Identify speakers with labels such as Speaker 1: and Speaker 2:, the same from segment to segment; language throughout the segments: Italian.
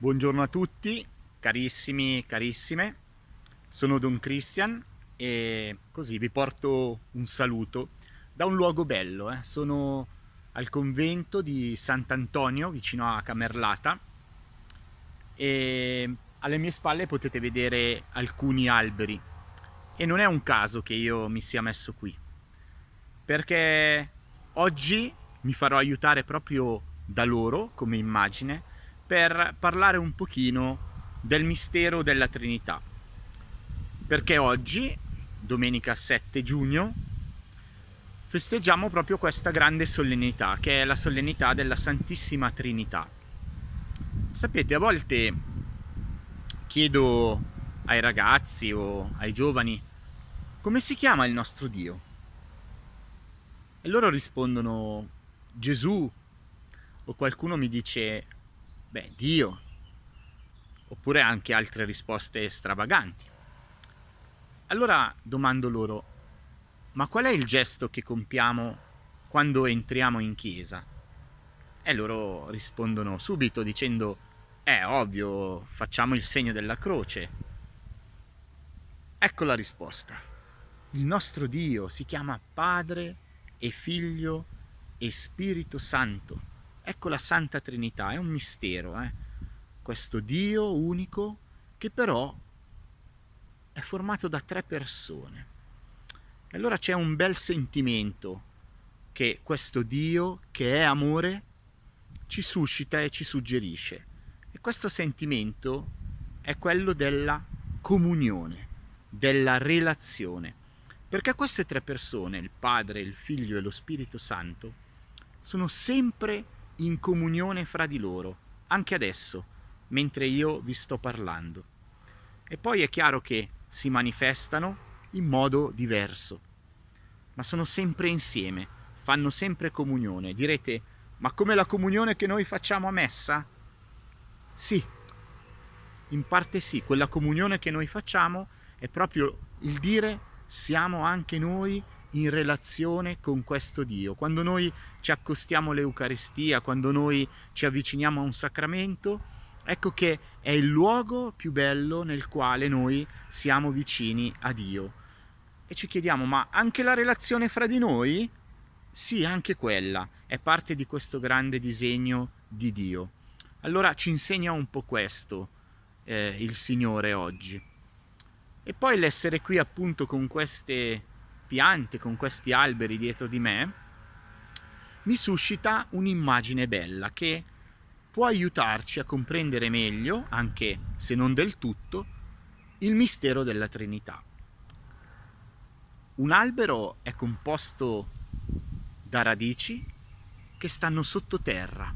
Speaker 1: Buongiorno a tutti, carissimi, carissime, sono Don Christian e così vi porto un saluto da un luogo bello. Sono al convento di Sant'Antonio vicino a Camerlata e alle mie spalle potete vedere alcuni alberi e non è un caso che io mi sia messo qui, perché oggi mi farò aiutare proprio da loro come immagine per parlare un pochino del mistero della Trinità. Perché oggi, domenica 7 giugno, festeggiamo proprio questa grande solennità, che è la solennità della Santissima Trinità. Sapete, a volte chiedo ai ragazzi o ai giovani come si chiama il nostro Dio? E loro rispondono Gesù, o qualcuno mi dice Dio, oppure anche altre risposte stravaganti. Allora domando loro, ma qual è il gesto che compiamo quando entriamo in chiesa? E loro rispondono subito dicendo, ovvio, facciamo il segno della croce. Ecco la risposta. Il nostro Dio si chiama Padre e Figlio e Spirito Santo. Ecco la Santa Trinità, è un mistero, questo Dio unico che però è formato da 3 persone. E allora c'è un bel sentimento che questo Dio, che è amore, ci suscita e ci suggerisce. E questo sentimento è quello della comunione, della relazione. Perché queste 3 persone, il Padre, il Figlio e lo Spirito Santo, sono sempre in comunione fra di loro, anche adesso, mentre io vi sto parlando. E poi è chiaro che si manifestano in modo diverso, ma sono sempre insieme, fanno sempre comunione. Direte, ma come la comunione che noi facciamo a messa? Sì, in parte sì, quella comunione che noi facciamo è proprio il dire siamo anche noi in relazione con questo Dio. Quando noi ci accostiamo all'Eucaristia, quando noi ci avviciniamo a un sacramento, ecco che è il luogo più bello nel quale noi siamo vicini a Dio. E ci chiediamo, ma anche la relazione fra di noi? Sì, anche quella è parte di questo grande disegno di Dio. Allora ci insegna un po' questo il Signore oggi. E poi l'essere qui appunto con queste piante, con questi alberi dietro di me, mi suscita un'immagine bella che può aiutarci a comprendere meglio, anche se non del tutto, il mistero della Trinità. Un albero è composto da radici che stanno sottoterra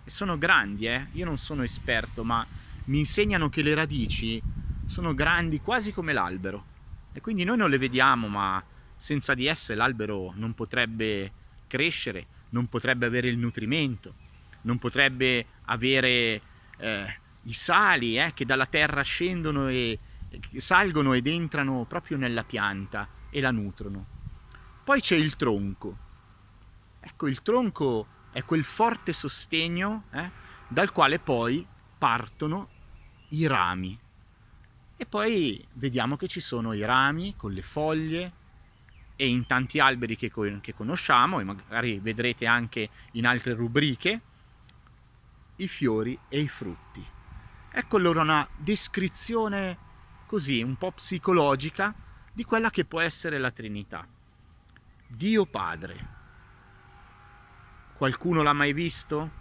Speaker 1: e sono grandi, Io non sono esperto, ma mi insegnano che le radici sono grandi quasi come l'albero e quindi noi non le vediamo, ma senza di esse l'albero non potrebbe crescere, non potrebbe avere il nutrimento, non potrebbe avere i sali che dalla terra scendono e salgono ed entrano proprio nella pianta e la nutrono. Poi c'è il tronco. Ecco, il tronco è quel forte sostegno dal quale poi partono i rami. E poi vediamo che ci sono i rami con le foglie e in tanti alberi che conosciamo, e magari vedrete anche in altre rubriche, i fiori e i frutti. Ecco allora una descrizione così un po' psicologica di quella che può essere la Trinità. Dio Padre. Qualcuno l'ha mai visto?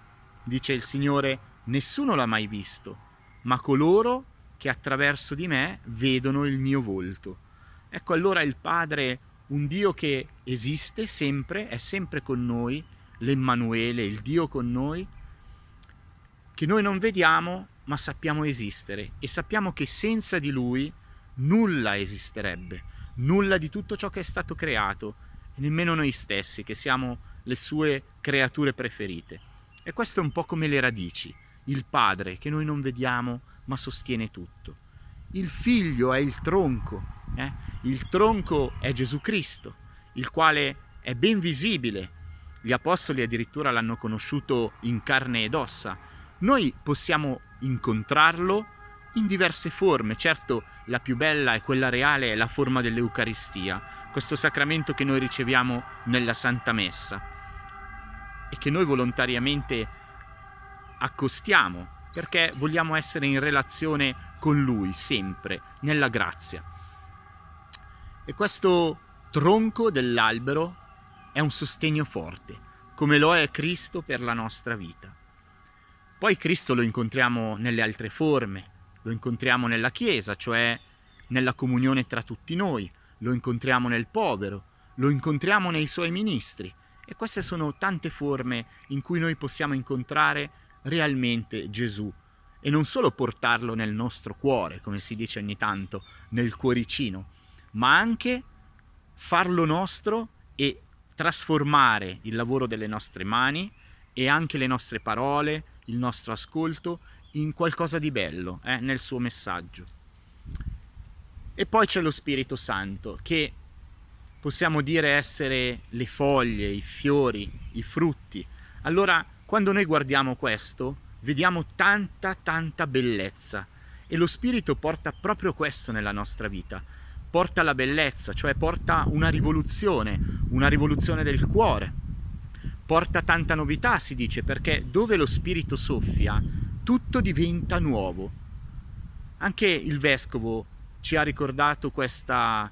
Speaker 1: Dice il Signore, nessuno l'ha mai visto, ma coloro che attraverso di me vedono il mio volto. Ecco allora il Padre, un Dio che esiste sempre, è sempre con noi, l'Emmanuele, il Dio con noi, che noi non vediamo ma sappiamo esistere e sappiamo che senza di Lui nulla esisterebbe, nulla di tutto ciò che è stato creato, e nemmeno noi stessi, che siamo le sue creature preferite. E questo è un po' come le radici, il Padre che noi non vediamo ma sostiene tutto. Il Figlio è il tronco è Gesù Cristo, il quale è ben visibile. Gli Apostoli addirittura l'hanno conosciuto in carne ed ossa. Noi possiamo incontrarlo in diverse forme. Certo, la più bella e quella reale è la forma dell'Eucaristia, questo sacramento che noi riceviamo nella Santa Messa e che noi volontariamente accostiamo perché vogliamo essere in relazione con Lui sempre, nella grazia. E questo tronco dell'albero è un sostegno forte, come lo è Cristo per la nostra vita. Poi Cristo lo incontriamo nelle altre forme, lo incontriamo nella Chiesa, cioè nella comunione tra tutti noi, lo incontriamo nel povero, lo incontriamo nei suoi ministri, e queste sono tante forme in cui noi possiamo incontrare realmente Gesù e non solo portarlo nel nostro cuore, come si dice ogni tanto, nel cuoricino, ma anche farlo nostro e trasformare il lavoro delle nostre mani e anche le nostre parole, il nostro ascolto, in qualcosa di bello, nel suo messaggio. E poi c'è lo Spirito Santo, che possiamo dire essere le foglie, i fiori, i frutti. Allora, quando noi guardiamo questo, vediamo tanta bellezza, e lo Spirito porta proprio questo nella nostra vita. Porta la bellezza, cioè porta una rivoluzione del cuore. Porta tanta novità, si dice, perché dove lo Spirito soffia, tutto diventa nuovo. Anche il Vescovo ci ha ricordato questa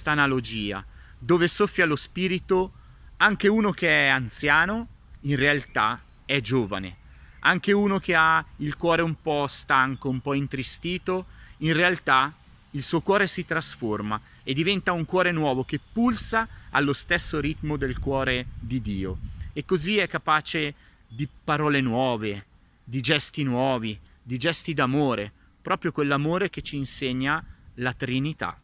Speaker 1: analogia. Dove soffia lo Spirito, anche uno che è anziano, in realtà è giovane. Anche uno che ha il cuore un po' stanco, un po' intristito, in realtà il suo cuore si trasforma e diventa un cuore nuovo che pulsa allo stesso ritmo del cuore di Dio. E così è capace di parole nuove, di gesti nuovi, di gesti d'amore, proprio quell'amore che ci insegna la Trinità,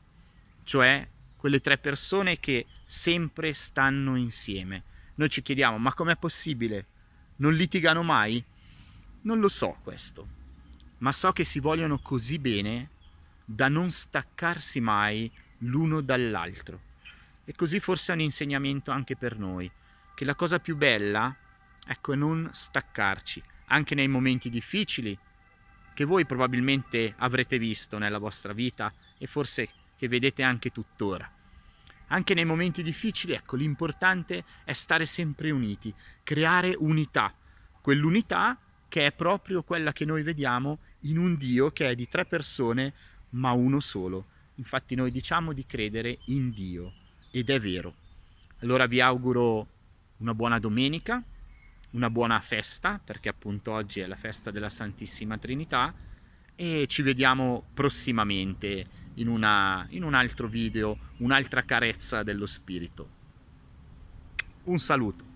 Speaker 1: cioè quelle tre persone che sempre stanno insieme. Noi ci chiediamo, ma com'è possibile? Non litigano mai? Non lo so questo, ma so che si vogliono così bene da non staccarsi mai l'uno dall'altro. E così forse è un insegnamento anche per noi, che la cosa più bella, ecco, è non staccarci, anche nei momenti difficili, che voi probabilmente avrete visto nella vostra vita e forse che vedete anche tuttora. Anche nei momenti difficili, ecco, l'importante è stare sempre uniti, creare unità, quell'unità che è proprio quella che noi vediamo in un Dio che è di tre persone, ma uno solo. Infatti noi diciamo di credere in Dio, ed è vero. Allora vi auguro una buona domenica, una buona festa, perché appunto oggi è la festa della Santissima Trinità, e ci vediamo prossimamente in un altro video, un'altra carezza dello Spirito. Un saluto.